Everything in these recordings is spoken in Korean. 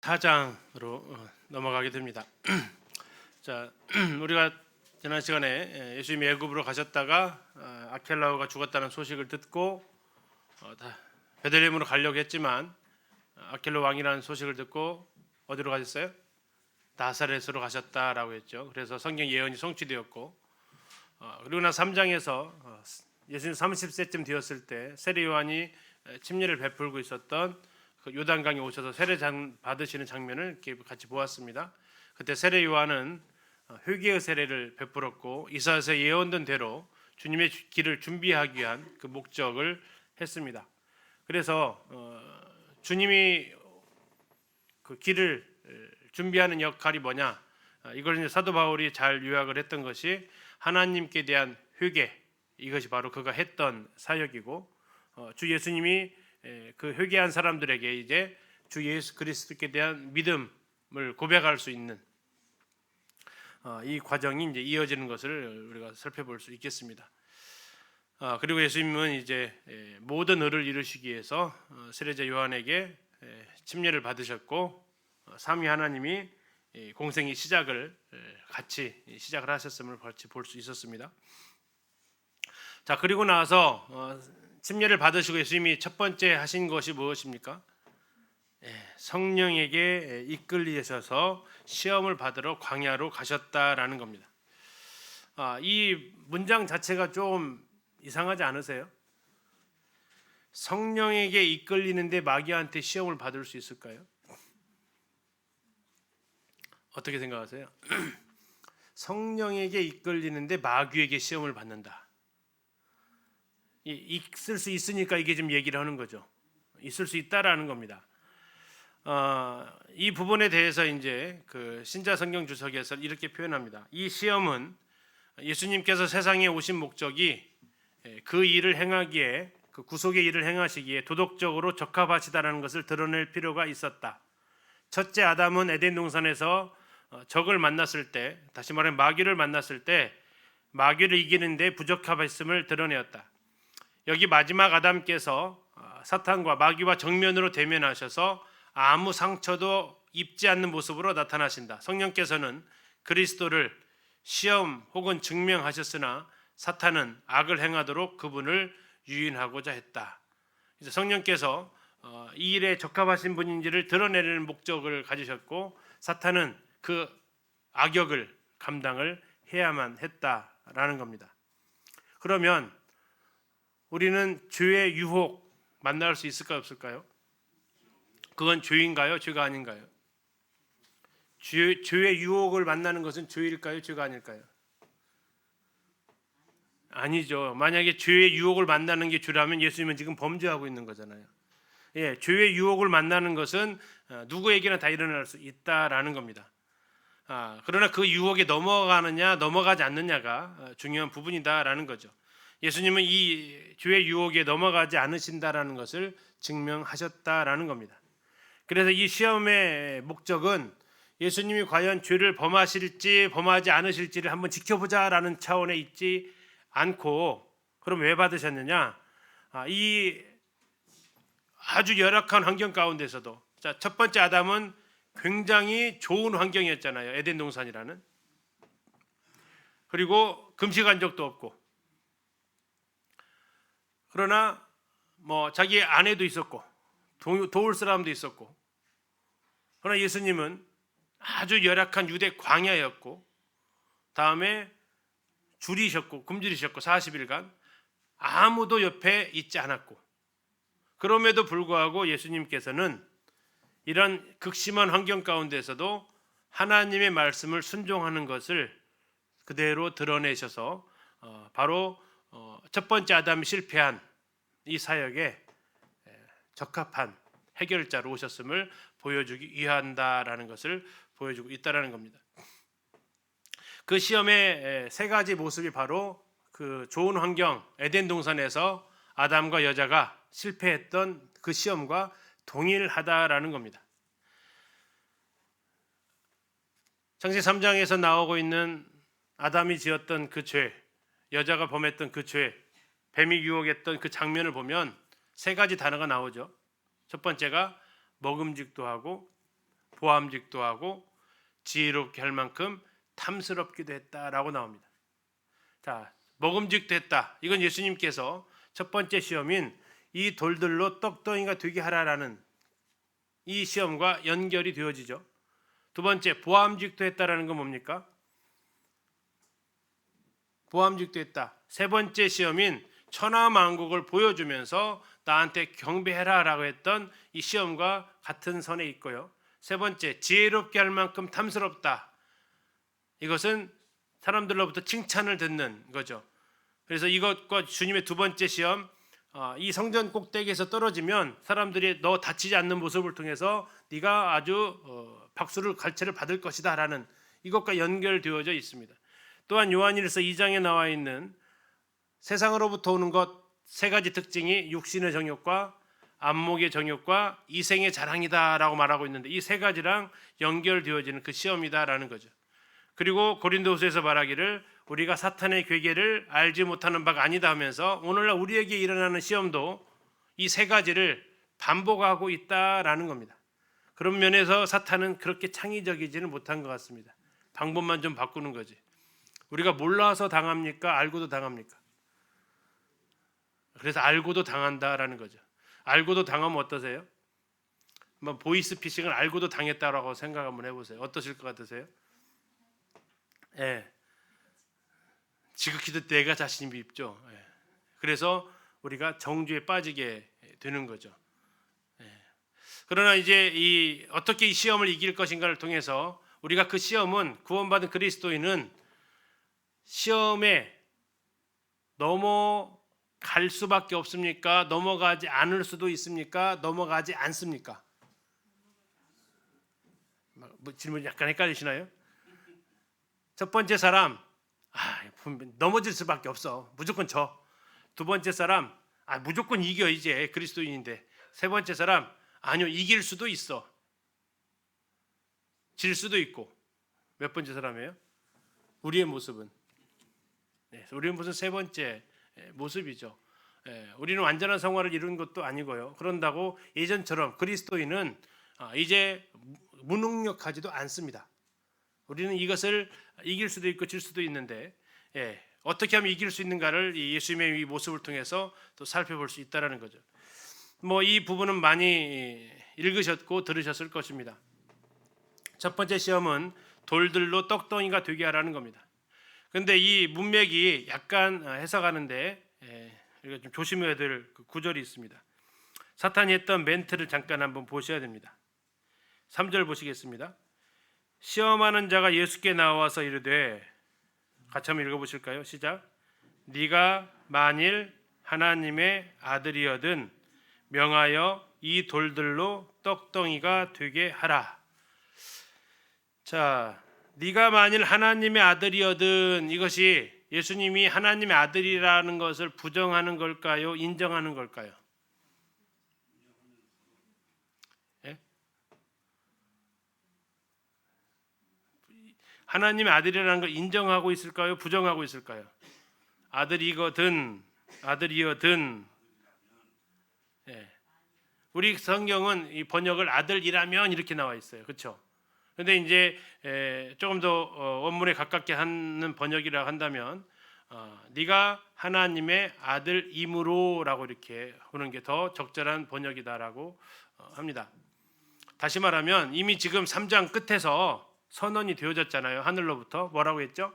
4장으로 넘어가게 됩니다. 자, 우리가 지난 시간에 예수님이 애굽으로 가셨다가 아켈라오가 죽었다는 소식을 듣고 베들레헴으로 가려고 했지만 아켈라 왕이라는 소식을 듣고 어디로 가셨어요? 나사렛으로 가셨다라고 했죠. 그래서 성경 예언이 성취되었고, 그리고 나 3장에서 예수님 30세쯤 되었을 때 세례 요한이 침례를 베풀고 있었던 그 요단강에 오셔서 세례 받으시는 장면을 이렇게 같이 보았습니다. 그때 세례 요한은 회개의 세례를 베풀었고 이사야서 예언된 대로 주님의 길을 준비하기 위한 그 목적을 했습니다. 그래서 주님이 그 길을 준비하는 역할이 뭐냐? 이걸 이제 사도 바울이 잘 요약을 했던 것이 하나님께 대한 회개, 이것이 바로 그가 했던 사역이고, 주 예수님이 그 회개한 사람들에게 이제 주 예수 그리스도께 대한 믿음을 고백할 수 있는 이 과정이 이제 이어지는 것을 우리가 살펴볼 수 있겠습니다. 그리고 예수님은 이제 모든 의를 이루시기 위해서 세례자 요한에게 침례를 받으셨고, 삼위 하나님이 공생의 시작을 같이 시작을 하셨음을 같이 볼 수 있었습니다. 자, 그리고 나서 침례를 받으시고 예수님이 첫 번째 하신 것이 무엇입니까? 성령에게 이끌리셔서 시험을 받으러 광야로 가셨다라는 겁니다. 이 문장 자체가 좀 이상하지 않으세요? 성령에게 이끌리는데 마귀한테 시험을 받을 수 있을까요? 어떻게 생각하세요? 성령에게 이끌리는데 마귀에게 시험을 받는다. 있을 수 있으니까 이게 지금 얘기를 하는 거죠. 있을 수 있다라는 겁니다. 이 부분에 대해서 이제 그 신자 성경 주석에서 이렇게 표현합니다. 이 시험은 예수님께서 세상에 오신 목적이 그 일을 행하기에, 그 구속의 일을 행하시기에 도덕적으로 적합하시다라는 것을 드러낼 필요가 있었다. 첫째 아담은 에덴 동산에서 적을 만났을 때, 다시 말하면 마귀를 만났을 때 마귀를 이기는데 부적합했음을 드러내었다. 여기 마지막 아담께서 사탄과 마귀와 정면으로 대면하셔서 아무 상처도 입지 않는 모습으로 나타나신다. 성령께서는 그리스도를 시험 혹은 증명하셨으나 사탄은 악을 행하도록 그분을 유인하고자 했다. 그래서 성령께서 이 일에 적합하신 분인지를 드러내는 목적을 가지셨고, 사탄은 그 악역을 감당을 해야만 했다라는 겁니다. 그러면 우리는 죄의 유혹 만날 수 있을까요, 없을까요? 그건 죄인가요, 죄가 아닌가요? 죄의 유혹을 만나는 것은 죄일까요, 죄가 아닐까요? 아니죠. 만약에 죄의 유혹을 만나는 게 죄라면 예수님은 지금 범죄하고 있는 거잖아요. 죄의 유혹을 만나는 것은 누구에게나 다 일어날 수 있다라는 겁니다. 그러나 그 유혹에 넘어가느냐 넘어가지 않느냐가 중요한 부분이다라는 거죠. 예수님은 이 죄의 유혹에 넘어가지 않으신다라는 것을 증명하셨다라는 겁니다. 그래서 이 시험의 목적은 예수님이 과연 죄를 범하실지 범하지 않으실지를 한번 지켜보자라는 차원에 있지 않고, 그럼 왜 받으셨느냐? 이 아주 열악한 환경 가운데서도, 자, 첫 번째 아담은 굉장히 좋은 환경이었잖아요. 에덴 동산이라는. 그리고 금식한 적도 없고, 그러나 뭐 자기 아내도 있었고 도울 사람도 있었고, 그러나 예수님은 아주 열악한 유대 광야였고, 다음에 줄이셨고 굶주리셨고 40일간 아무도 옆에 있지 않았고, 그럼에도 불구하고 예수님께서는 이런 극심한 환경 가운데서도 하나님의 말씀을 순종하는 것을 그대로 드러내셔서 바로 첫 번째 아담이 실패한 이 사역에 적합한 해결자로 오셨음을 보여주기 위한다라는 것을 보여주고 있다라는 겁니다. 그 시험의 세 가지 모습이 바로 그 좋은 환경 에덴 동산에서 아담과 여자가 실패했던 그 시험과 동일하다라는 겁니다. 창세기 3장에서 나오고 있는 아담이 지었던 그 죄, 여자가 범했던 그 죄, 뱀이 유혹했던 그 장면을 보면 세 가지 단어가 나오죠. 첫 번째가 먹음직도 하고 보암직도 하고 지혜롭게 할 만큼 탐스럽기도 했다라고 나옵니다. 자, 먹음직도 했다. 이건 예수님께서 첫 번째 시험인 이 돌들로 떡덩이가 되게 하라라는 이 시험과 연결이 되어지죠. 두 번째, 보암직도 했다라는 건 뭡니까? 보암직도 했다. 세 번째 시험인 천하만국을 보여주면서 나한테 경배해라라고 했던 이 시험과 같은 선에 있고요. 세 번째, 지혜롭게 할 만큼 탐스럽다. 이것은 사람들로부터 칭찬을 듣는 거죠. 그래서 이것과 주님의 두 번째 시험, 이 성전 꼭대기에서 떨어지면 사람들이 너 다치지 않는 모습을 통해서 네가 아주 박수를 갈채를 받을 것이다 라는 이것과 연결되어져 있습니다. 또한 요한일서 2장에 나와 있는 세상으로부터 오는 것 세 가지 특징이 육신의 정욕과 안목의 정욕과 이생의 자랑이다라고 말하고 있는데 이 세 가지랑 연결되어지는 그 시험이다라는 거죠. 그리고 고린도후서에서 말하기를 우리가 사탄의 괴계를 알지 못하는 바가 아니다 하면서 오늘날 우리에게 일어나는 시험도 이 세 가지를 반복하고 있다라는 겁니다. 그런 면에서 사탄은 그렇게 창의적이지는 못한 것 같습니다. 방법만 좀 바꾸는 거지. 우리가 몰라서 당합니까? 알고도 당합니까? 그래서 알고도 당한다라는 거죠. 알고도 당하면 어떠세요? 한번 보이스피싱을 알고도 당했다라고 생각 한번 해보세요. 어떠실 것 같으세요? 예, 지극히도 내가 자신이 밉죠. 예. 그래서 우리가 정죄에 빠지게 되는 거죠. 예. 그러나 이제 어떻게 이 시험을 이길 것인가를 통해서 우리가 그 시험은 구원받은 그리스도인은 시험에 넘어갈 수밖에 없습니까? 넘어가지 않을 수도 있습니까? 넘어가지 않습니까? 질문 약간 헷갈리시나요? 첫 번째 사람 넘어질 수밖에 없어. 무조건 져. 두 번째 사람 무조건 이겨 이제 그리스도인인데. 세 번째 사람 아니요 이길 수도 있어. 질 수도 있고. 몇 번째 사람이에요? 우리의 모습은 우리의 모습은 세 번째 모습이죠. 우리는 완전한 성화를 이룬 것도 아니고요. 그런다고 예전처럼 그리스도인은 이제 무능력하지도 않습니다. 우리는 이것을 이길 수도 있고 질 수도 있는데 어떻게 하면 이길 수 있는가를 예수님의 이 모습을 통해서 또 살펴볼 수 있다라는 거죠. 이 부분은 많이 읽으셨고 들으셨을 것입니다. 첫 번째 시험은 돌들로 떡덩이가 되게 하라는 겁니다. 그런데 이 문맥이 약간 해석하는데 우리가 좀 조심해야 될 구절이 있습니다. 사탄이 했던 멘트를 잠깐 한번 보셔야 됩니다. 3절 보시겠습니다. 시험하는 자가 예수께 나와서 이르되 같이 한번 읽어보실까요? 시작. 네가 만일 하나님의 아들이여든 명하여 이 돌들로 떡덩이가 되게 하라. 자, 네가 만일 하나님의 아들이여든 이것이 예수님이 하나님의 아들이라는 것을 부정하는 걸까요? 인정하는 걸까요? 하나님의 아들이라는 걸 인정하고 있을까요? 부정하고 있을까요? 아들이거든. 우리 성경은 이 번역을 아들이라면 이렇게 나와 있어요. 그렇죠? 그런데 이제 조금 더 원문에 가깝게 하는 번역이라고 한다면 네가 하나님의 아들이므로라고 이렇게 하는 게 더 적절한 번역이다라고 합니다. 다시 말하면 이미 지금 3장 끝에서 선언이 되어졌잖아요. 하늘로부터 뭐라고 했죠?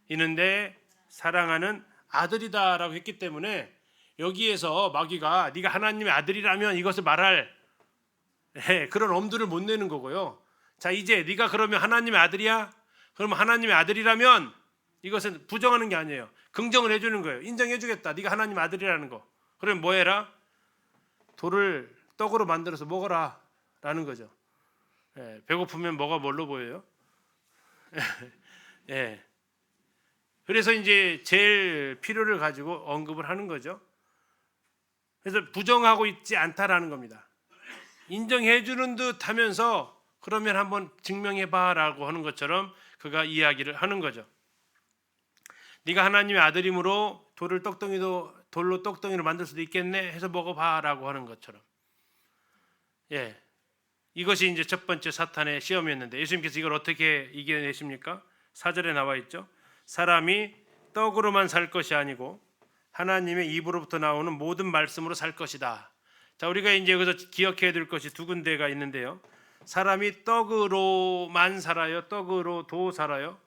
이는데 사랑하는 아들이다라고 했기 때문에 여기에서 마귀가 네가 하나님의 아들이라면 이것을 말할 그런 엄두를 못 내는 거고요. 자, 이제 네가 그러면 하나님의 아들이야? 그러면 하나님의 아들이라면 이것은 부정하는 게 아니에요. 긍정을 해주는 거예요. 인정해주겠다. 네가 하나님의 아들이라는 거. 그러면 뭐 해라? 돌을 떡으로 만들어서 먹어라 라는 거죠. 배고프면 뭐가 뭘로 보여요? 그래서 이제 제일 필요를 가지고 언급을 하는 거죠. 그래서 부정하고 있지 않다라는 겁니다. 인정해 주는 듯 하면서 그러면 한번 증명해 봐라고 하는 것처럼 그가 이야기를 하는 거죠. 네가 하나님의 아들이므로 돌로 떡덩이로 만들 수도 있겠네 해서 먹어봐라고 하는 것처럼. 이것이 이제 첫 번째 사탄의 시험이었는데 예수님께서 이걸 어떻게 이겨내십니까? 4절에 나와 있죠. 사람이 떡으로만 살 것이 아니고 하나님의 입으로부터 나오는 모든 말씀으로 살 것이다. 자, 우리가 이제 여기서 기억해야 될 것이 두 군데가 있는데요. 사람이 떡으로만 살아요? 떡으로도 살아요?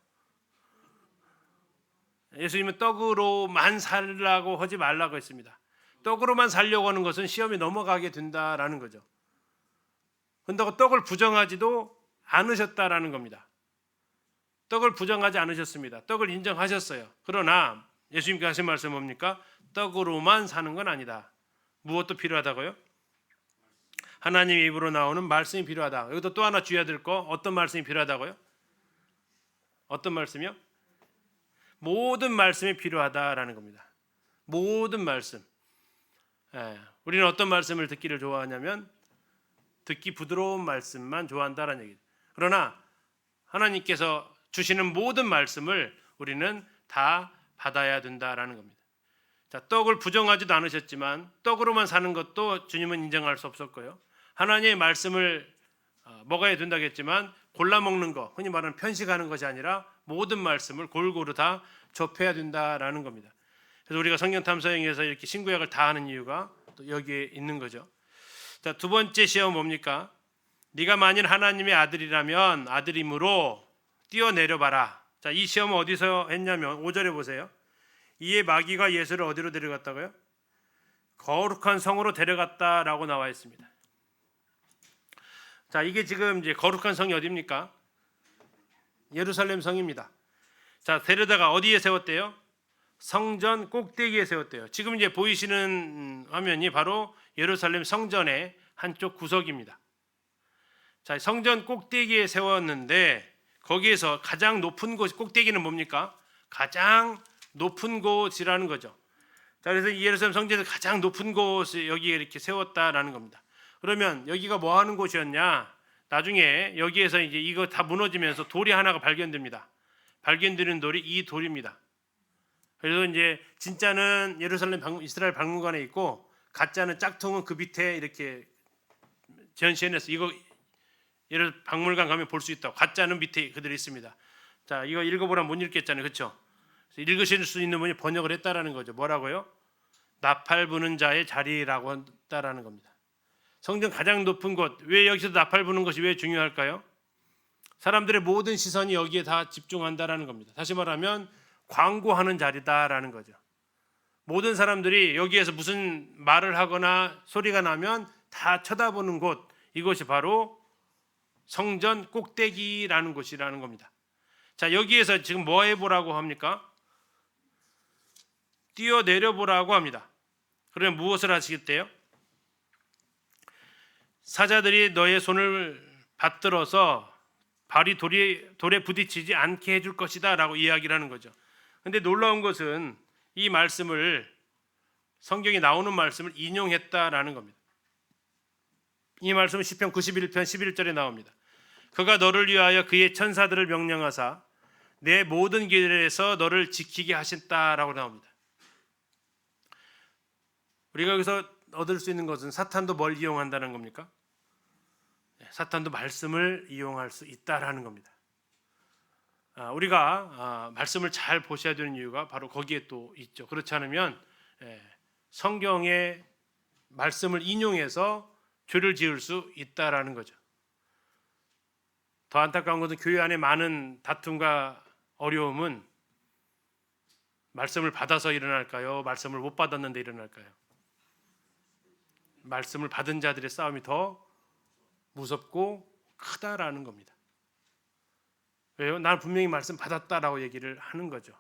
예수님은 떡으로만 살라고 하지 말라고 했습니다. 떡으로만 살려고 하는 것은 시험이 넘어가게 된다라는 거죠. 그런다고 떡을 부정하지도 않으셨다라는 겁니다. 떡을 부정하지 않으셨습니다. 떡을 인정하셨어요. 그러나 예수님께서 하신 말씀은 뭡니까? 떡으로만 사는 건 아니다. 무엇도 필요하다고요? 하나님의 입으로 나오는 말씀이 필요하다. 여기도 또 하나 주의해야 될 거, 어떤 말씀이 필요하다고요? 어떤 말씀이요? 모든 말씀이 필요하다라는 겁니다. 모든 말씀. 우리는 어떤 말씀을 듣기를 좋아하냐면 듣기 부드러운 말씀만 좋아한다라는 얘기죠. 그러나 하나님께서 주시는 모든 말씀을 우리는 다 받아야 된다라는 겁니다. 자, 떡을 부정하지도 않으셨지만 떡으로만 사는 것도 주님은 인정할 수 없었고요. 하나님의 말씀을 먹어야 된다겠지만 골라 먹는 거, 흔히 말하는 편식하는 것이 아니라 모든 말씀을 골고루 다 접해야 된다라는 겁니다. 그래서 우리가 성경 탐사형에서 이렇게 신구약을 다 하는 이유가 또 여기에 있는 거죠. 자, 두 번째 시험은 뭡니까? 네가 만일 하나님의 아들이라면 아들임으로 뛰어내려 봐라. 자, 이 시험은 어디서 했냐면 5절에 보세요. 이에 마귀가 예수를 어디로 데려갔다고요? 거룩한 성으로 데려갔다라고 나와 있습니다. 자, 이게 지금 이제 거룩한 성이 어디입니까? 예루살렘 성입니다. 자, 데려다가 어디에 세웠대요? 성전 꼭대기에 세웠대요. 지금 이제 보이시는 화면이 바로 예루살렘 성전의 한쪽 구석입니다. 자, 성전 꼭대기에 세웠는데 거기에서 가장 높은 곳, 꼭대기는 뭡니까? 가장 높은 곳이라는 거죠. 자, 그래서 이 예루살렘 성전에서 가장 높은 곳을 여기에 이렇게 세웠다라는 겁니다. 그러면 여기가 뭐 하는 곳이었냐? 나중에 여기에서 이제 이거 다 무너지면서 돌이 하나가 발견됩니다. 발견되는 돌이 이 돌입니다. 그래서 이제 진짜는 예루살렘 이스라엘 박물관에 있고 가짜는 짝퉁은 그 밑에 이렇게 전시해놨어요. 이거 예를 박물관 가면 볼 수 있다고. 가짜는 밑에 그대로 있습니다. 자, 이거 읽어보라 못 읽겠잖아요, 그렇죠? 읽으실 수 있는 분이 번역을 했다라는 거죠. 뭐라고요? 나팔 부는 자의 자리라고 한다라는 겁니다. 성전 가장 높은 곳. 왜 여기서 나팔 부는 것이 왜 중요할까요? 사람들의 모든 시선이 여기에 다 집중한다라는 겁니다. 다시 말하면 광고하는 자리다라는 거죠. 모든 사람들이 여기에서 무슨 말을 하거나 소리가 나면 다 쳐다보는 곳, 이것이 바로 성전 꼭대기라는 곳이라는 겁니다. 자, 여기에서 지금 뭐 해보라고 합니까? 뛰어내려보라고 합니다. 그러면 무엇을 하시겠대요? 사자들이 너의 손을 받들어서 발이 돌에 부딪히지 않게 해줄 것이다 라고 이야기를 하는 거죠. 근데 놀라운 것은 이 말씀을, 성경에 나오는 말씀을 인용했다라는 겁니다. 이 말씀은 시편 91편 11절에 나옵니다. 그가 너를 위하여 그의 천사들을 명령하사 내 모든 길에서 너를 지키게 하신다라고 나옵니다. 우리가 여기서 얻을 수 있는 것은 사탄도 뭘 이용한다는 겁니까? 사탄도 말씀을 이용할 수 있다라는 겁니다. 우리가 말씀을 잘 보셔야 되는 이유가 바로 거기에 또 있죠. 그렇지 않으면 성경의 말씀을 인용해서 죄를 지을 수 있다라는 거죠. 더 안타까운 것은 교회 안에 많은 다툼과 어려움은 말씀을 받아서 일어날까요? 말씀을 못 받았는데 일어날까요? 말씀을 받은 자들의 싸움이 더 무섭고 크다라는 겁니다. 왜요? 난 분명히 말씀 받았다라고 얘기를 하는 거죠.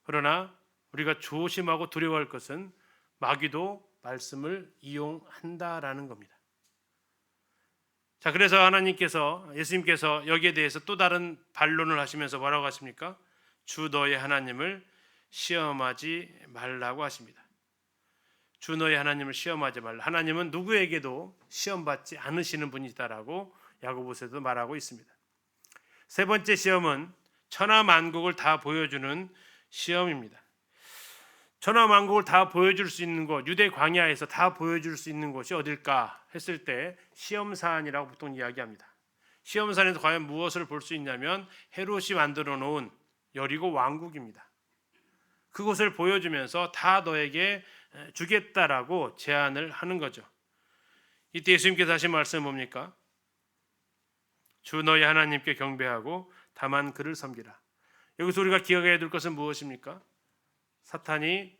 그러나 우리가 조심하고 두려워할 것은 마귀도 말씀을 이용한다라는 겁니다. 자, 그래서 예수님께서 여기에 대해서 또 다른 반론을 하시면서 뭐라고 하십니까? 주 너의 하나님을 시험하지 말라고 하십니다. 주 너의 하나님을 시험하지 말라. 하나님은 누구에게도 시험받지 않으시는 분이다라고 야고보서도 말하고 있습니다. 세 번째 시험은 천하 만국을 다 보여주는 시험입니다. 천하만국을 다 보여줄 수 있는 곳, 유대 광야에서 다 보여줄 수 있는 곳이 어딜까 했을 때 시험산이라고 보통 이야기합니다. 시험산에서 과연 무엇을 볼 수 있냐면 헤롯이 만들어 놓은 여리고 왕국입니다. 그곳을 보여주면서 다 너에게 주겠다라고 제안을 하는 거죠. 이때 예수님께서 하신 말씀은 뭡니까? 주 너희 하나님께 경배하고 다만 그를 섬기라. 여기서 우리가 기억해야 될 것은 무엇입니까? 사탄이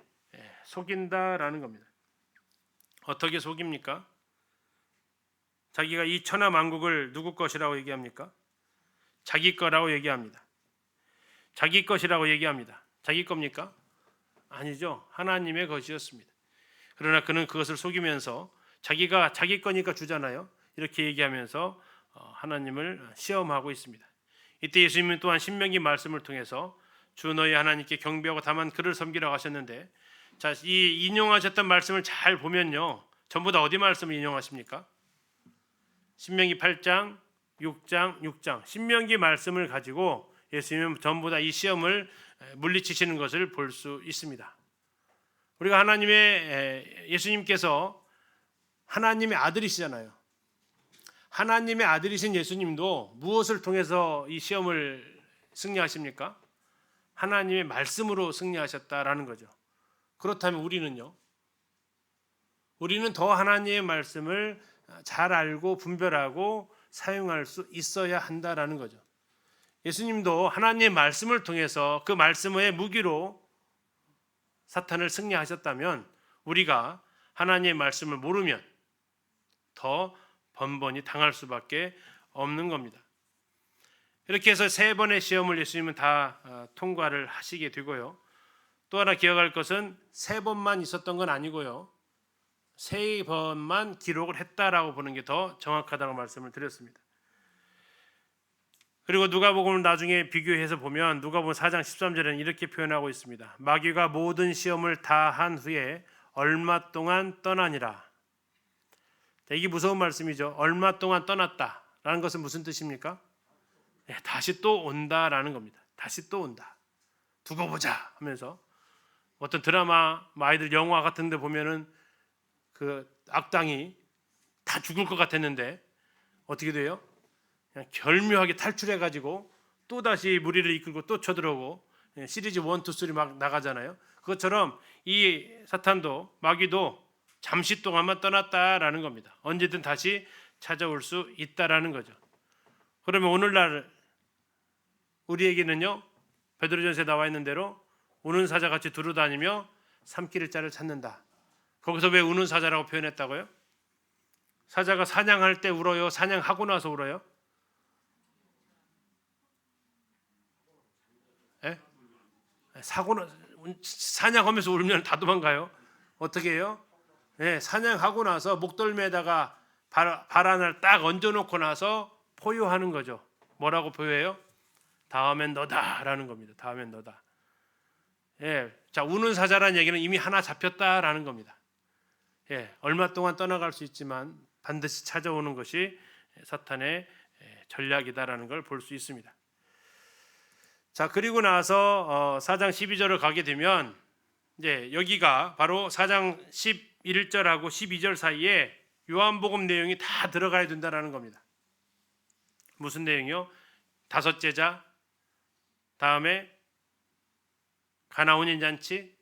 속인다라는 겁니다. 어떻게 속입니까? 자기가 이 천하 만국을 누구 것이라고 얘기합니까? 자기 거라고 얘기합니다. 자기 것이라고 얘기합니다. 자기 겁니까? 아니죠. 하나님의 것이었습니다. 그러나 그는 그것을 속이면서 자기가 자기 거니까 주잖아요. 이렇게 얘기하면서 하나님을 시험하고 있습니다. 이때 예수님은 또한 신명기 말씀을 통해서 주 너희 하나님께 경배하고 다만 그를 섬기라고 하셨는데, 자, 이 인용하셨던 말씀을 잘 보면요, 전부 다 어디 말씀을 인용하십니까? 신명기 8장, 6장, 6장 신명기 말씀을 가지고 예수님은 전부 다 이 시험을 물리치시는 것을 볼 수 있습니다. 우리가 예수님께서 하나님의 아들이시잖아요. 하나님의 아들이신 예수님도 무엇을 통해서 이 시험을 승리하십니까? 하나님의 말씀으로 승리하셨다라는 거죠. 그렇다면 우리는요? 우리는 더 하나님의 말씀을 잘 알고 분별하고 사용할 수 있어야 한다라는 거죠. 예수님도 하나님의 말씀을 통해서 그 말씀의 무기로 사탄을 승리하셨다면 우리가 하나님의 말씀을 모르면 더 번번이 당할 수밖에 없는 겁니다. 이렇게 해서 3번의 시험을 예수님은 다 통과를 하시게 되고요. 또 하나 기억할 것은 3번만 있었던 건 아니고요. 3번만 기록을 했다라고 보는 게 더 정확하다고 말씀을 드렸습니다. 그리고 누가복음을 나중에 비교해서 보면 누가복음 4장 13절에는 이렇게 표현하고 있습니다. 마귀가 모든 시험을 다 한 후에 얼마 동안 떠나니라. 이게 무서운 말씀이죠. 얼마 동안 떠났다라는 것은 무슨 뜻입니까? 다시 또 온다라는 겁니다. 다시 또 온다. 두고 보자 하면서 어떤 드라마, 아이들 영화 같은 데 보면은 그 악당이 다 죽을 것 같았는데 어떻게 돼요? 그냥 결묘하게 탈출해가지고 또 다시 무리를 이끌고 또 쳐들어오고 시리즈 1, 2, 3 막 나가잖아요. 그것처럼 이 사탄도 마귀도 잠시 동안만 떠났다라는 겁니다. 언제든 다시 찾아올 수 있다라는 거죠. 그러면 오늘날 우리에게는요, 베드로전서에 나와 있는 대로 우는 사자같이 두루다니며 삼키를 자를 찾는다. 거기서 왜 우는 사자라고 표현했다고요? 사자가 사냥할 때 울어요? 사냥하고 나서 울어요? 예? 사냥하면서 울면 다 도망가요. 어떻게 해요? 예, 사냥하고 나서 목덜미에다가 발 하나를 딱 얹어놓고 나서 포효하는 거죠. 뭐라고 포효해요? 다음엔 너다라는 겁니다. 다음엔 너다. 예, 자, 우는 사자라는 얘기는 이미 하나 잡혔다라는 겁니다. 예, 얼마 동안 떠나갈 수 있지만 반드시 찾아오는 것이 사탄의 전략이다라는 걸 볼 수 있습니다. 자, 그리고 나서 4장 12절을 가게 되면 이제 여기가 바로 4장 11절하고 12절 사이에 요한복음 내용이 다 들어가야 된다라는 겁니다. 무슨 내용이요? 5 제자, 다음에 가나 혼인잔치,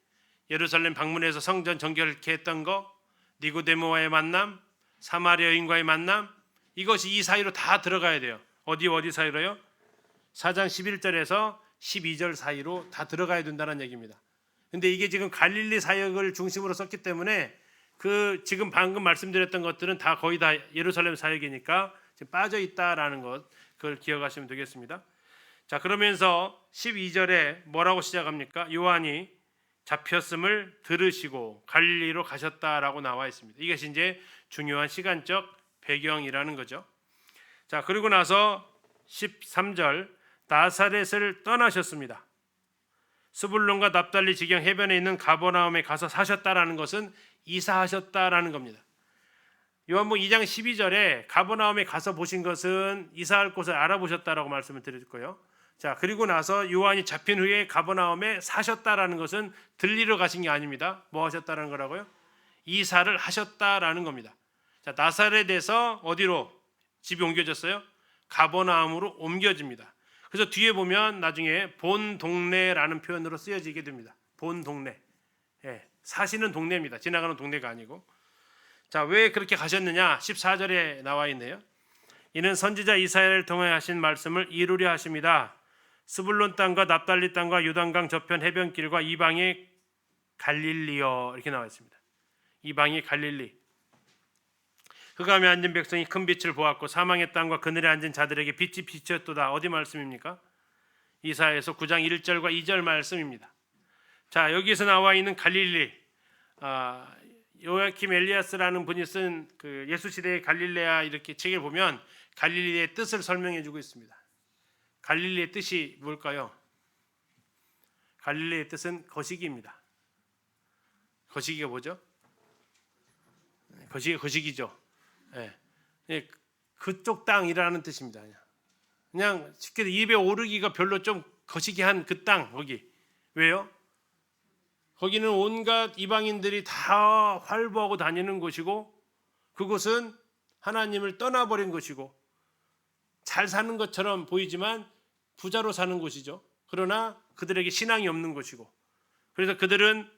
예루살렘 방문해서 성전 정결케 했던 거, 니고데모와의 만남, 사마리아 여인과의 만남, 이것이 이 사이로 다 들어가야 돼요. 어디 사이로요? 4장 11절에서 12절 사이로 다 들어가야 된다는 얘기입니다. 근데 이게 지금 갈릴리 사역을 중심으로 썼기 때문에 그 지금 방금 말씀드렸던 것들은 다 거의 다 예루살렘 사역이니까 지금 빠져 있다라는 것, 그걸 기억하시면 되겠습니다. 자, 그러면서 12절에 뭐라고 시작합니까? 요한이 잡혔음을 들으시고 갈릴리로 가셨다라고 나와 있습니다. 이것이 이제 중요한 시간적 배경이라는 거죠. 자, 그리고 나서 13절 나사렛을 떠나셨습니다. 스불론과 납달리 지경 해변에 있는 가버나움에 가서 사셨다라는 것은 이사하셨다라는 겁니다. 요한복음 2장 12절에 가버나움에 가서 보신 것은 이사할 곳을 알아보셨다라고 말씀을 드렸고요. 자, 그리고 나서 요한이 잡힌 후에 가버나움에 사셨다라는 것은 들리러 가신 게 아닙니다. 뭐 하셨다라는 거라고요? 이사를 하셨다라는 겁니다. 자, 나사렛에서 어디로 집이 옮겨졌어요? 가버나움으로 옮겨집니다. 그래서 뒤에 보면 나중에 본 동네라는 표현으로 쓰여지게 됩니다. 본 동네. 예, 사시는 동네입니다. 지나가는 동네가 아니고. 자, 왜 그렇게 가셨느냐? 14절에 나와 있네요. 이는 선지자 이사야를 통해 하신 말씀을 이루려 하십니다. 스불론 땅과 납달리 땅과 요단강 저편 해변길과 이방의 갈릴리여, 이렇게 나와 있습니다. 이방의 갈릴리. 흑암에 앉은 백성이 큰 빛을 보았고 사망의 땅과 그늘에 앉은 자들에게 빛이 비쳤도다. 어디 말씀입니까? 이사야에서 9장 1절과 2절 말씀입니다. 자, 여기에서 나와 있는 갈릴리, 요아킴 엘리아스라는 분이 쓴 그 예수 시대의 갈릴레아 이렇게 책을 보면 갈릴리의 뜻을 설명해주고 있습니다. 갈릴리의 뜻이 뭘까요? 갈릴리의 뜻은 거시기입니다. 거시기가 뭐죠? 거시기죠. 예, 그쪽 땅이라는 뜻입니다. 그냥 쉽게 입에 오르기가 별로 좀 거시기한 그 땅, 거기. 왜요? 거기는 온갖 이방인들이 다 활보하고 다니는 곳이고, 그곳은 하나님을 떠나버린 곳이고, 잘 사는 것처럼 보이지만 부자로 사는 곳이죠. 그러나 그들에게 신앙이 없는 곳이고, 그래서 그들은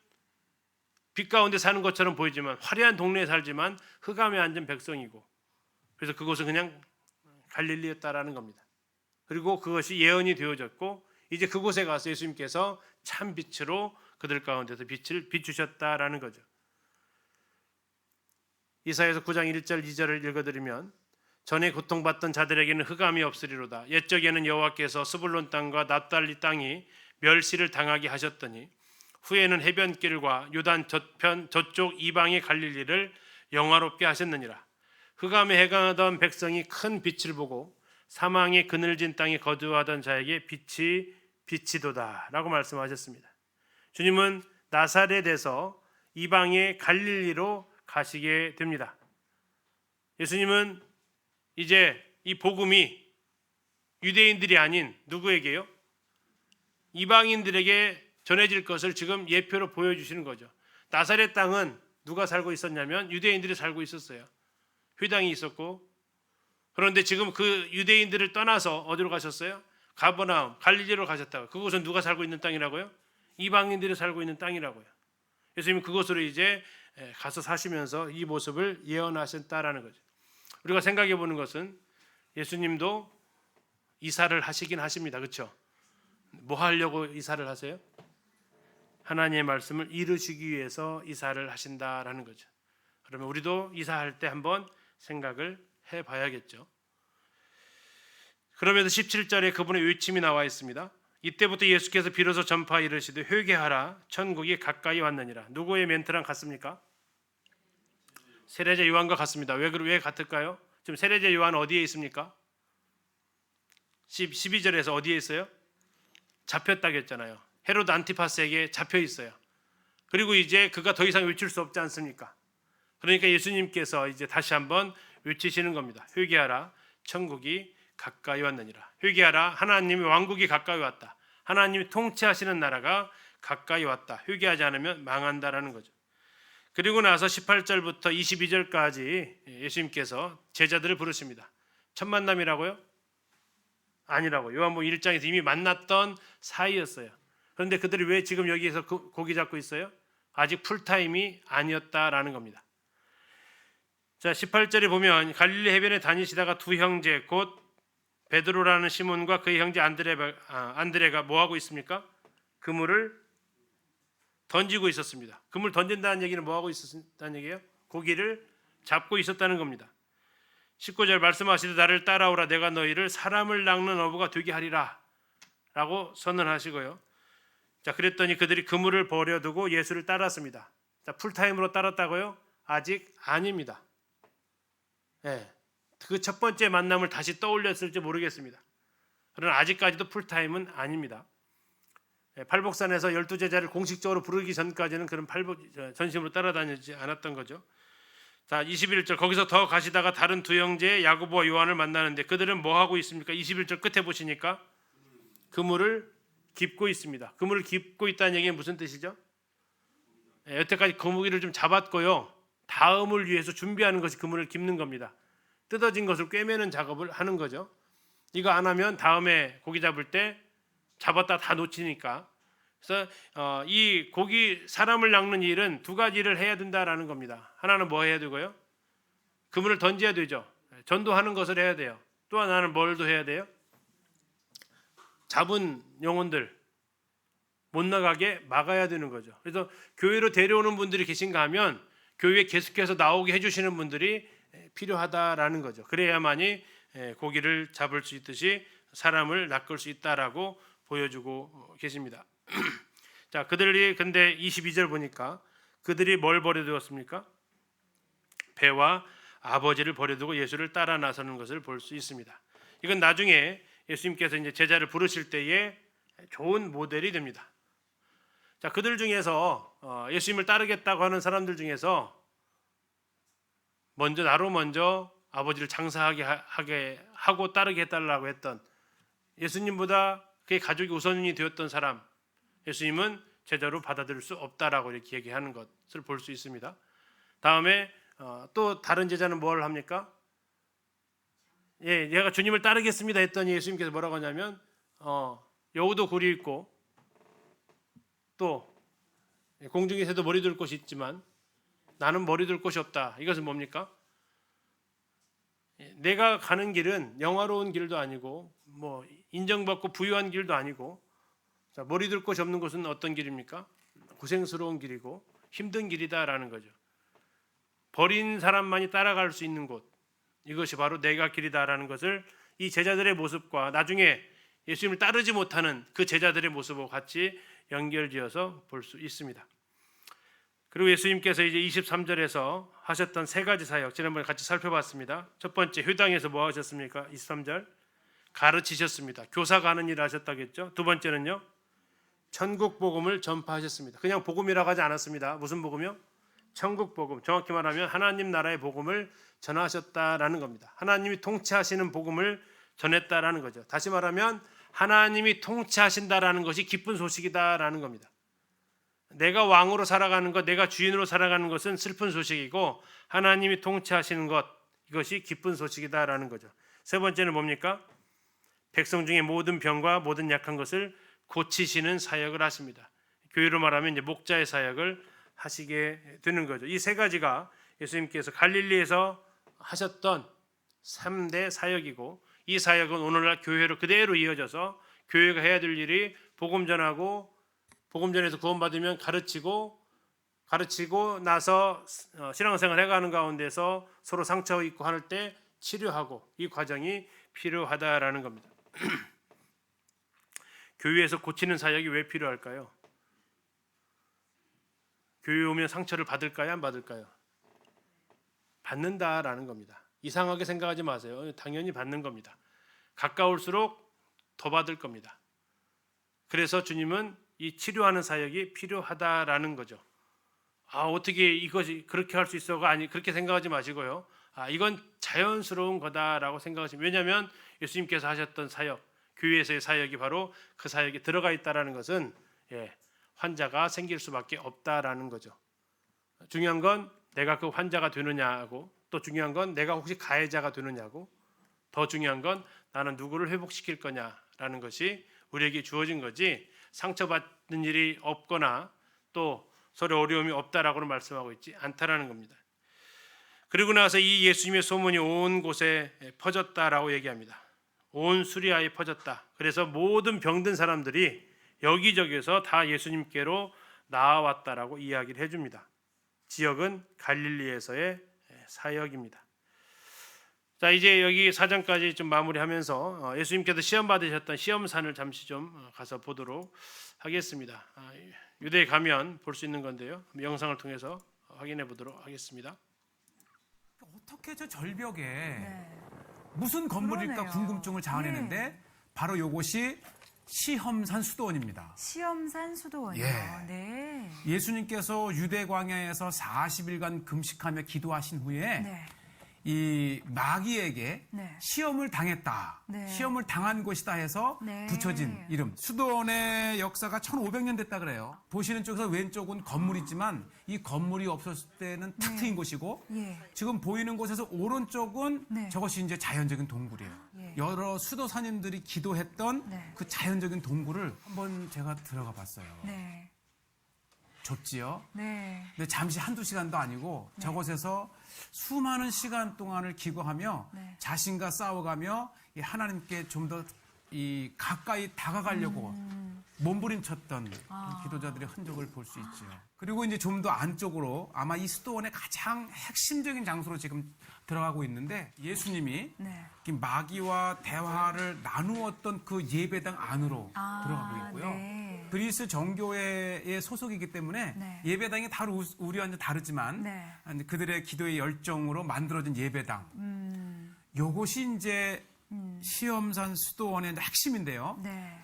빛 가운데 사는 것처럼 보이지만 화려한 동네에 살지만 흑암에 앉은 백성이고, 그래서 그곳은 그냥 갈릴리였다라는 겁니다. 그리고 그것이 예언이 되어졌고, 이제 그곳에 가서 예수님께서 참 빛으로 그들 가운데서 빛을 비추셨다라는 거죠. 이사야서 9장 1절 2절을 읽어드리면, 전에 고통받던 자들에게는 흑암이 없으리로다. 옛적에는 여호와께서 스불론 땅과 납달리 땅이 멸시를 당하게 하셨더니 후에는 해변길과 요단 저쪽 이방의 갈릴리를 영화롭게 하셨느니라. 흑암에 해강하던 백성이 큰 빛을 보고 사망의 그늘진 땅에 거주하던 자에게 빛이 비치도다 라고 말씀하셨습니다. 주님은 나사렛에서 이방의 갈릴리로 가시게 됩니다. 예수님은 이제 이 복음이 유대인들이 아닌 누구에게요? 이방인들에게 전해질 것을 지금 예표로 보여주시는 거죠. 나사렛 땅은 누가 살고 있었냐면 유대인들이 살고 있었어요. 회당이 있었고, 그런데 지금 그 유대인들을 떠나서 어디로 가셨어요? 가버나움, 갈릴리로 가셨다고. 그곳은 누가 살고 있는 땅이라고요? 이방인들이 살고 있는 땅이라고요. 예수님은 그곳으로 이제 가서 사시면서 이 모습을 예언하셨다라는 거죠. 우리가 생각해 보는 것은 예수님도 이사를 하시긴 하십니다. 그렇죠? 뭐 하려고 이사를 하세요? 하나님의 말씀을 이루시기 위해서 이사를 하신다라는 거죠. 그러면 우리도 이사할 때 한번 생각을 해봐야겠죠. 그러면서 17절에 그분의 외침이 나와 있습니다. 이때부터 예수께서 비로소 전파 이르시되 회개하라 천국이 가까이 왔느니라. 누구의 멘트랑 같습니까? 세례자 요한과 같습니다. 왜 같을까요? 지금 세례자 요한 어디에 있습니까? 12절에서 어디에 있어요? 잡혔다고 했잖아요. 헤로드 안티파스에게 잡혀 있어요. 그리고 이제 그가 더 이상 외칠 수 없지 않습니까? 그러니까 예수님께서 이제 다시 한번 외치시는 겁니다. 회개하라 천국이 가까이 왔느니라. 회개하라 하나님의 왕국이 가까이 왔다. 하나님이 통치하시는 나라가 가까이 왔다. 회개하지 않으면 망한다라는 거죠. 그리고 나서 18절부터 22절까지 예수님께서 제자들을 부르십니다. 첫 만남이라고요? 아니라고. 요한복음 1장에서 이미 만났던 사이였어요. 그런데 그들이 왜 지금 여기에서 고기 잡고 있어요? 아직 풀타임이 아니었다라는 겁니다. 자, 18절에 보면 갈릴리 해변에 다니시다가 두 형제 곧 베드로라는 시몬과 그의 형제 안드레가 뭐 하고 있습니까? 그물을 던지고 있었습니다. 그물 던진다는 얘기는 뭐 하고 있었다는 얘기예요? 고기를 잡고 있었다는 겁니다. 19절 말씀하시되 나를 따라오라 내가 너희를 사람을 낚는 어부가 되게 하리라 라고 선언하시고요. 자, 그랬더니 그들이 그물을 버려두고 예수를 따랐습니다. 자, 풀타임으로 따랐다고요? 아직 아닙니다. 그 첫 번째 만남을 다시 떠올렸을지 모르겠습니다. 그러나 아직까지도 풀타임은 아닙니다. 팔복산에서 12제자를 공식적으로 부르기 전까지는 그런 전심으로 따라다니지 않았던 거죠. 자, 21절 거기서 더 가시다가 다른 두 형제 야고보와 요한을 만나는데 그들은 뭐 하고 있습니까? 21절 끝에 보시니까 그물을 깁고 있습니다. 그물을 깁고 있다는 얘기는 무슨 뜻이죠? 여태까지 거북이를 좀 잡았고요. 다음을 위해서 준비하는 것이 그물을 깁는 겁니다. 뜯어진 것을 꿰매는 작업을 하는 거죠. 이거 안 하면 다음에 고기 잡을 때 잡았다 다 놓치니까. 그래서 이 고기 사람을 낚는 일은 두 가지 일을 해야 된다라는 겁니다. 하나는 뭐 해야 되고요? 그물을 던져야 되죠. 전도하는 것을 해야 돼요. 또 하나는 뭘도 해야 돼요? 잡은 영혼들 못 나가게 막아야 되는 거죠. 그래서 교회로 데려오는 분들이 계신가 하면 교회에 계속해서 나오게 해주시는 분들이 필요하다라는 거죠. 그래야만이 고기를 잡을 수 있듯이 사람을 낚을 수 있다라고 보여주고 계십니다. 자, 그들이 근데 22절 보니까 그들이 뭘 버려두었습니까? 배와 아버지를 버려두고 예수를 따라 나서는 것을 볼 수 있습니다. 이건 나중에 예수님께서 이제 제자를 부르실 때에 좋은 모델이 됩니다. 자, 그들 중에서 예수님을 따르겠다고 하는 사람들 중에서 나로 먼저 아버지를 장사하게 하고 따르게 해달라고 했던 예수님보다 그의 가족이 우선이 되었던 사람, 예수님은 제자로 받아들일 수 없다라고 이렇게 얘기하는 것을 볼 수 있습니다. 다음에 또 다른 제자는 뭘 합니까? 얘가 주님을 따르겠습니다 했더니 예수님께서 뭐라고 하냐면 여우도 굴이 있고 또 공중에 새도 머리 둘 곳이 있지만 나는 머리 둘 곳이 없다. 이것은 뭡니까? 내가 가는 길은 영화로운 길도 아니고 뭐 인정받고 부유한 길도 아니고, 자, 머리 둘 곳이 없는 곳은 어떤 길입니까? 고생스러운 길이고 힘든 길이다라는 거죠. 버린 사람만이 따라갈 수 있는 곳, 이것이 바로 내가 길이다라는 것을 이 제자들의 모습과 나중에 예수님을 따르지 못하는 그 제자들의 모습과 같이 연결지어서 볼 수 있습니다. 그리고 예수님께서 이제 23절에서 하셨던 세 가지 사역, 지난번에 같이 살펴봤습니다. 첫 번째, 회당에서 뭐 하셨습니까? 23절 가르치셨습니다. 교사가 하는 일을 하셨다겠죠. 두 번째는요, 천국 복음을 전파하셨습니다. 그냥 복음이라고 하지 않았습니다. 무슨 복음이요? 천국 복음, 정확히 말하면 하나님 나라의 복음을 전하셨다라는 겁니다. 하나님이 통치하시는 복음을 전했다라는 거죠. 다시 말하면 하나님이 통치하신다라는 것이 기쁜 소식이다라는 겁니다. 내가 왕으로 살아가는 것, 내가 주인으로 살아가는 것은 슬픈 소식이고 하나님이 통치하시는 것, 이것이 기쁜 소식이다라는 거죠. 세 번째는 뭡니까? 백성 중에 모든 병과 모든 약한 것을 고치시는 사역을 하십니다. 교회로 말하면 이제 목자의 사역을 하시게 되는 거죠. 이 세 가지가 예수님께서 갈릴리에서 하셨던 3대 사역이고, 이 사역은 오늘날 교회로 그대로 이어져서 교회가 해야 될 일이 복음 전하고, 복음 전해서 구원받으면 가르치고 나서 신앙생활 해가는 가운데서 서로 상처 있고 할 때 치료하고, 이 과정이 필요하다라는 겁니다. 교회에서 고치는 사역이 왜 필요할까요? 교회 오면 상처를 받을까요? 안 받을까요? 받는다라는 겁니다. 이상하게 생각하지 마세요. 당연히 받는 겁니다. 가까울수록 더 받을 겁니다. 그래서 주님은 이 치료하는 사역이 필요하다라는 거죠. 어떻게 이것이 그렇게 할 수 있어가 아니, 그렇게 생각하지 마시고요. 이건 자연스러운 거다라고 생각하시면, 왜냐하면 예수님께서 하셨던 사역, 교회에서의 사역이 바로 그 사역에 들어가 있다라는 것은 환자가 생길 수밖에 없다라는 거죠. 중요한 건 내가 그 환자가 되느냐고, 또 중요한 건 내가 혹시 가해자가 되느냐고, 더 중요한 건 나는 누구를 회복시킬 거냐라는 것이 우리에게 주어진 거지, 상처받는 일이 없거나 또 서로 어려움이 없다라고는 말씀하고 있지 않다라는 겁니다. 그리고 나서 이 예수님의 소문이 온 곳에 퍼졌다라고 얘기합니다. 온 수리아에 퍼졌다. 그래서 모든 병든 사람들이 여기저기서 다 예수님께로 나아왔다라고 이야기를 해줍니다. 지역은 갈릴리에서의 사역입니다. 자, 이제 여기 4장까지 좀 마무리하면서 예수님께서 시험 받으셨던 시험산을 잠시 좀 가서 보도록 하겠습니다. 유대에 가면 볼 수 있는 건데요. 영상을 통해서 확인해 보도록 하겠습니다. 어떻게 저 절벽에 무슨 건물일까 그러네요. 궁금증을 자아내는데 바로 이것이 시험산 수도원입니다. 시험산 수도원이요. 예. 네. 예수님께서 유대 광야에서 40일간 금식하며 기도하신 후에 네. 이 마귀에게 네. 시험을 당했다. 네. 시험을 당한 곳이다 해서 네. 붙여진 이름. 수도원의 역사가 1500년 됐다 그래요. 보시는 쪽에서 왼쪽은 건물이지만 이 건물이 없었을 때는 탁 트인 곳이고 예. 지금 보이는 곳에서 오른쪽은 네. 저것이 이제 자연적인 동굴이에요. 예. 여러 수도사님들이 기도했던 네. 그 자연적인 동굴을 한번 제가 들어가 봤어요. 네. 좁지요? 네. 근데 잠시 한두 시간도 아니고 저곳에서 수많은 시간 동안을 기도하며 네. 자신과 싸워가며 이 하나님께 좀 더 이 가까이 다가가려고 몸부림쳤던 그 기도자들의 흔적을 볼 수 있죠. 그리고 이제 좀 더 안쪽으로 아마 이 수도원의 가장 핵심적인 장소로 지금 들어가고 있는데 예수님이 네. 이 마귀와 대화를 나누었던 그 예배당 안으로 들어가고 있고요. 네. 그리스 정교회의 소속이기 때문에 네. 예배당이 다 우리와 다르지만 네. 그들의 기도의 열정으로 만들어진 예배당. 요것이 이제 시험산 수도원의 수도원인데요. 네.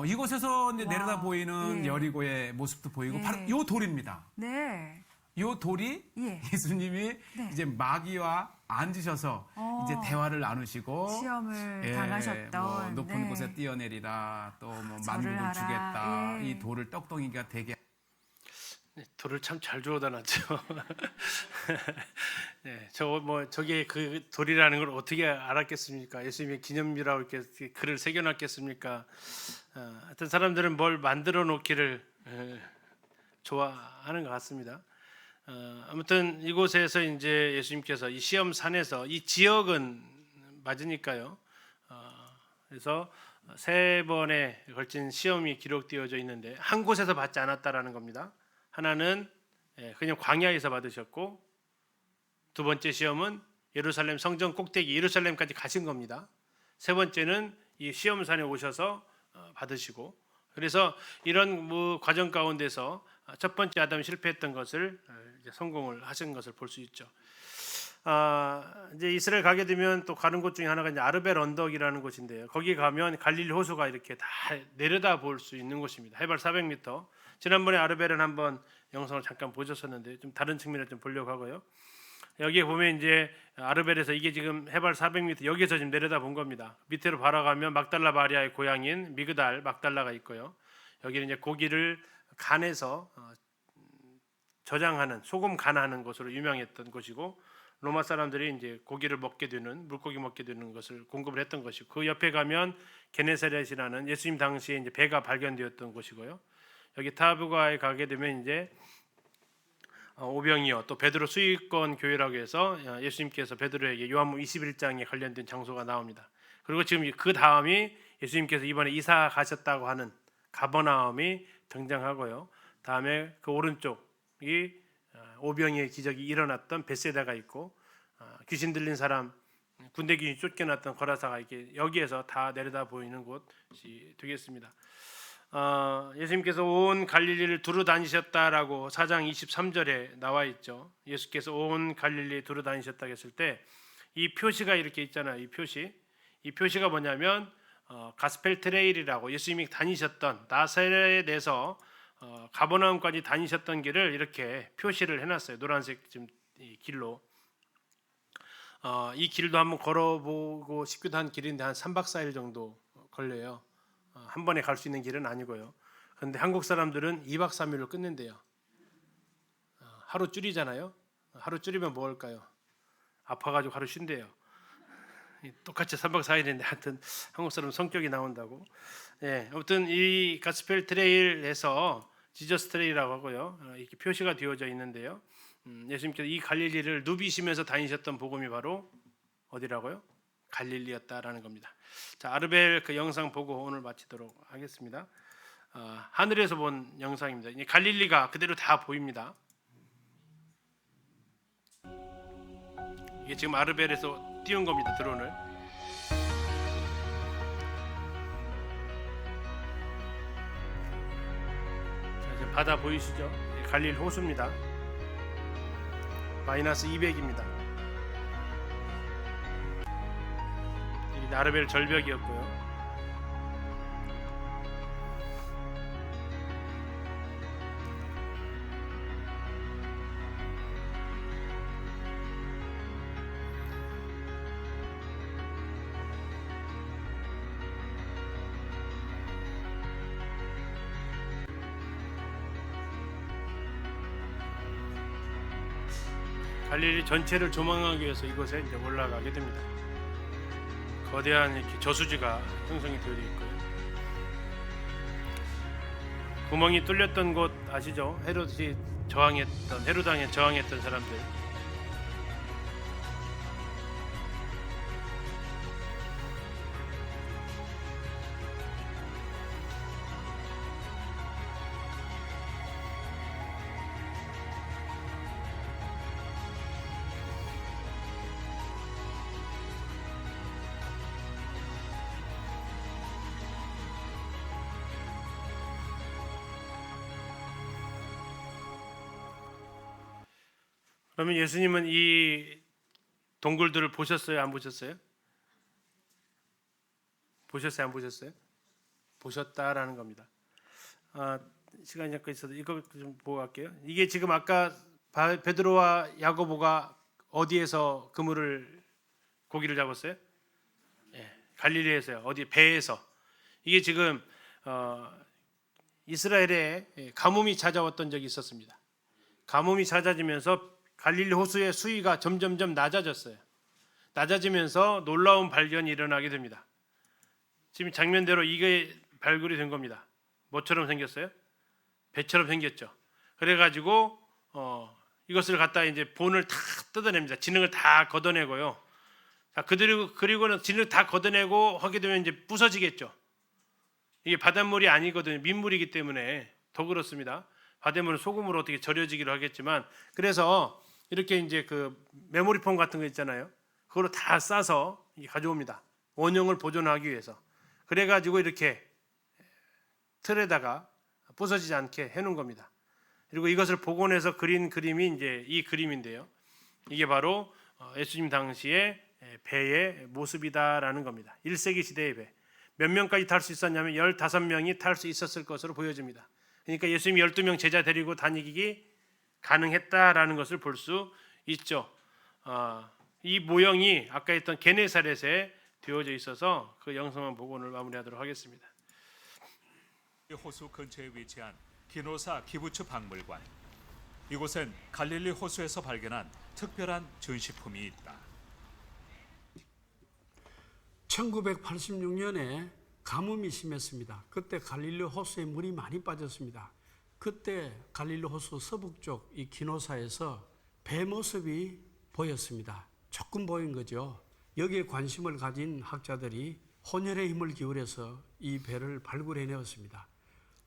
이곳에서 이제 와, 내려다 보이는 예. 여리고의 모습도 보이고 예. 바로 요 돌입니다. 네. 요 돌이 예. 예수님이 네. 이제 마귀와 앉으셔서 이제 대화를 나누시고 시험을 예, 당하셨던 뭐 높은 네. 곳에 뛰어내리라 또 뭐 절을 만국을 하라. 주겠다 예. 이 돌을 떡덩이가 되게 돌을 참 잘 주워다 놨죠. 네, 저게 그 돌이라는 걸 어떻게 알았겠습니까? 예수님의 기념비라고 이렇게 글을 새겨놨겠습니까? 하여튼 사람들은 뭘 만들어 놓기를 좋아하는 것 같습니다. 아무튼 이곳에서 이제 예수님께서 이 시험산에서 이 지역은 맞으니까요. 그래서 3번에 걸친 시험이 기록되어져 있는데 한 곳에서 받지 않았다라는 겁니다. 하나는 그냥 광야에서 받으셨고 두 번째 시험은 예루살렘 성전 꼭대기 예루살렘까지 가신 겁니다. 세 번째는 이 시험산에 오셔서 받으시고 그래서 이런 과정 가운데서 첫 번째 아담이 실패했던 것을 이제 성공을 하신 것을 볼 수 있죠. 이제 이스라엘 가게 되면 또 가는 곳 중에 하나가 이제 아르벨 언덕이라는 곳인데요. 거기 가면 갈릴리 호수가 이렇게 다 내려다 볼 수 있는 곳입니다. 해발 400m. 지난번에 아르벨은 한번 영상을 잠깐 보셨었는데 좀 다른 측면을 좀 보려고 하고요. 여기에 보면 이제 아르벨에서 이게 지금 해발 400m 여기서 지금 내려다 본 겁니다. 밑으로 바라가면 막달라 마리아의 고향인 미그달 막달라가 있고요. 여기는 이제 고기를 간에서 저장하는 소금 간하는 곳으로 유명했던 곳이고 로마 사람들이 이제 고기를 먹게 되는 물고기 먹게 되는 것을 공급을 했던 것이고 그 옆에 가면 게네사렛이라는 예수님 당시에 이제 배가 발견되었던 곳이고요. 여기 타브가에 가게 되면 이제 오병이어 또 베드로 수익권 교회라고 해서 예수님께서 베드로에게 요한복음 21장에 관련된 장소가 나옵니다. 그리고 지금 그 다음이 예수님께서 이번에 이사 가셨다고 하는 가버나움이 등장하고요. 다음에 그 오른쪽이 오병이의 기적이 일어났던 벳세다가 있고 귀신 들린 사람 군대 귀신 쫓겨났던 거라사가 이렇게 여기에서 다 내려다 보이는 곳이 되겠습니다. 예수님께서 온 갈릴리를 두루 다니셨다라고 4장 23절에 나와 있죠. 예수께서 온 갈릴리 두루 다니셨다고 했을 때 이 표시가 이렇게 있잖아요. 이 표시가 뭐냐면 가스펠 트레일이라고 예수님이 다니셨던 나사렛에서 가버나움까지 다니셨던 길을 이렇게 표시를 해놨어요. 노란색 지금 이 길로 이 길도 한번 걸어보고 싶기도 한 길인데 한 3박 4일 정도 걸려요. 한 번에 갈 수 있는 길은 아니고요. 그런데 한국 사람들은 2박 3일로 끝낸대요. 하루 줄이잖아요. 하루 줄이면 뭐 할까요? 아파가지고 하루 쉰대요. 똑같이 3박 4일인데 하여튼 한국 사람 성격이 나온다고. 예, 아무튼 이 가스펠 트레일에서 지저스 트레일이라고 하고요. 이렇게 표시가 되어져 있는데요. 예수님께서 이 갈릴리를 누비시면서 다니셨던 복음이 바로 어디라고요? 갈릴리였다라는 겁니다. 자, 아르벨 그 영상 보고 오늘 마치도록 하겠습니다. 하늘에서 본 영상입니다. 이 갈릴리가 그대로 다 보입니다. 이게 지금 아르벨에서 띄운 겁니다. 드론을. 자, 지금 바다 보이시죠? 갈릴 호수입니다. 마이너스 200입니다. 이 아르벨 절벽이었고요. 갈릴리 전체를 조망하기 위해서 이곳에 이제 올라가게 됩니다. 거대한 이렇게 저수지가 형성이 되어 있고요. 구멍이 뚫렸던 곳 아시죠? 헤롯이 헤롯 왕에 저항했던 사람들. 그러면 예수님은 이 동굴들을 보셨어요? 안 보셨어요? 보셨어요? 안 보셨어요? 보셨다라는 겁니다. 시간이 약간 있어서 이거 좀 보고 갈게요. 이게 지금 아까 베드로와 야고보가 어디에서 고기를 잡았어요? 갈릴리에서요. 어디 배에서. 이게 지금 이스라엘에 가뭄이 찾아왔던 적이 있었습니다. 가뭄이 찾아지면서 갈릴리 호수의 수위가 점점점 낮아졌어요. 낮아지면서 놀라운 발견이 일어나게 됩니다. 지금 장면대로 이게 발굴이 된 겁니다. 뭐처럼 생겼어요? 배처럼 생겼죠. 그래가지고 이것을 갖다 이제 본을 다 뜯어냅니다. 진흙을 다 걷어내고요. 자, 그리고는 진흙 다 걷어내고 하게 되면 이제 부서지겠죠. 이게 바닷물이 아니거든요. 민물이기 때문에 더 그렇습니다. 바닷물은 소금으로 어떻게 절여지기로 하겠지만, 그래서 이렇게 이제 그 메모리폼 같은 거 있잖아요. 그걸로 다 싸서 가져옵니다. 원형을 보존하기 위해서. 그래가지고 이렇게 틀에다가 부서지지 않게 해놓은 겁니다. 그리고 이것을 복원해서 그린 그림이 이제 이 그림인데요. 이게 바로 예수님 당시의 배의 모습이다라는 겁니다. 1세기 시대의 배. 몇 명까지 탈 수 있었냐면 15명이 탈 수 있었을 것으로 보여집니다. 그러니까 예수님이 12명 제자 데리고 다니기 가능했다라는 것을 볼 수 있죠. 이 모형이 아까 했던 게네사렛에 되어져 있어서 그 영상만 보고 오늘 마무리하도록 하겠습니다. 호수 근처에 위치한 기노사 기부츠 박물관. 이곳엔 갈릴리 호수에서 발견한 특별한 전시품이 있다. 1986년에 가뭄이 심했습니다. 그때 갈릴리 호수에 물이 많이 빠졌습니다. 그때 갈릴리 호수 서북쪽 이 기노사에서 배 모습이 보였습니다. 조금 보인 거죠. 여기에 관심을 가진 학자들이 혼혈의 힘을 기울여서 이 배를 발굴해내었습니다.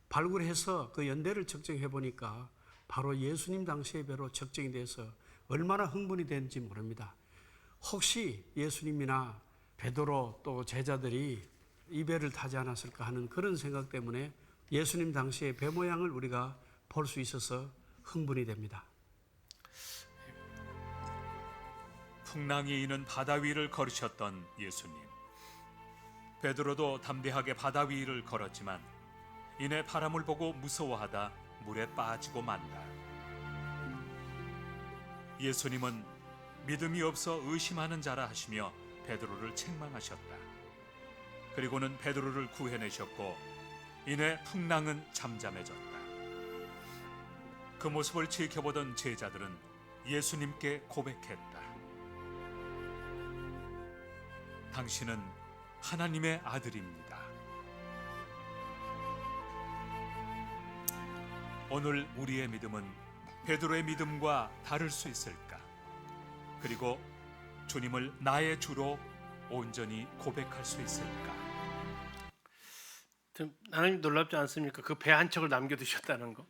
발굴해서 그 연대를 측정해 보니까 바로 예수님 당시의 배로 측정이 돼서 얼마나 흥분이 됐는지 모릅니다. 혹시 예수님이나 베드로 또 제자들이 이 배를 타지 않았을까 하는 그런 생각 때문에 예수님 당시의 배 모양을 우리가 볼 수 있어서 흥분이 됩니다. 풍랑이 이는 바다 위를 걸으셨던 예수님. 베드로도 담대하게 바다 위를 걸었지만 이내 바람을 보고 무서워하다 물에 빠지고 만다. 예수님은 믿음이 없어 의심하는 자라 하시며 베드로를 책망하셨다. 그리고는 베드로를 구해내셨고 이내 풍랑은 잠잠해졌다. 그 모습을 지켜보던 제자들은 예수님께 고백했다. 당신은 하나님의 아들입니다. 오늘 우리의 믿음은 베드로의 믿음과 다를 수 있을까? 그리고 주님을 나의 주로 온전히 고백할 수 있을까? 하나님 놀랍지 않습니까? 그 배 한 척을 남겨두셨다는 거.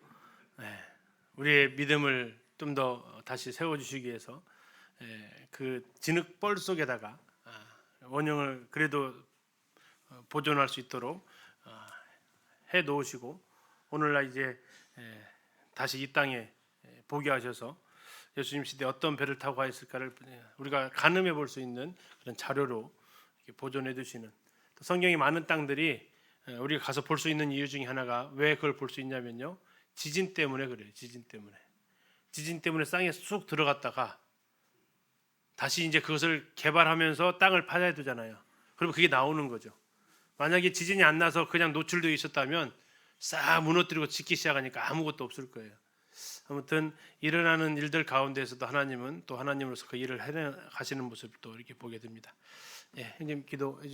우리의 믿음을 좀 더 다시 세워주시기 위해서 그 진흙벌 속에다가 원형을 그래도 보존할 수 있도록 해 놓으시고 오늘날 이제 다시 이 땅에 보게 하셔서 예수님 시대에 어떤 배를 타고 가 있을까를 우리가 가늠해 볼 수 있는 그런 자료로 보존해 두시는, 성경이 많은 땅들이 우리가 가서 볼 수 있는 이유 중에 하나가 왜 그걸 볼 수 있냐면요, 지진 때문에 그래요. 지진 때문에 땅에 쑥 들어갔다가 다시 이제 그것을 개발하면서 땅을 파야 되잖아요. 그러면 그게 나오는 거죠. 만약에 지진이 안 나서 그냥 노출되어 있었다면 싹 무너뜨리고 짓기 시작하니까 아무것도 없을 거예요. 아무튼 일어나는 일들 가운데에서도 하나님은 또 하나님으로서 그 일을 해 가시는 모습을 또 이렇게 보게 됩니다. 예, 형님 기도해 주시죠.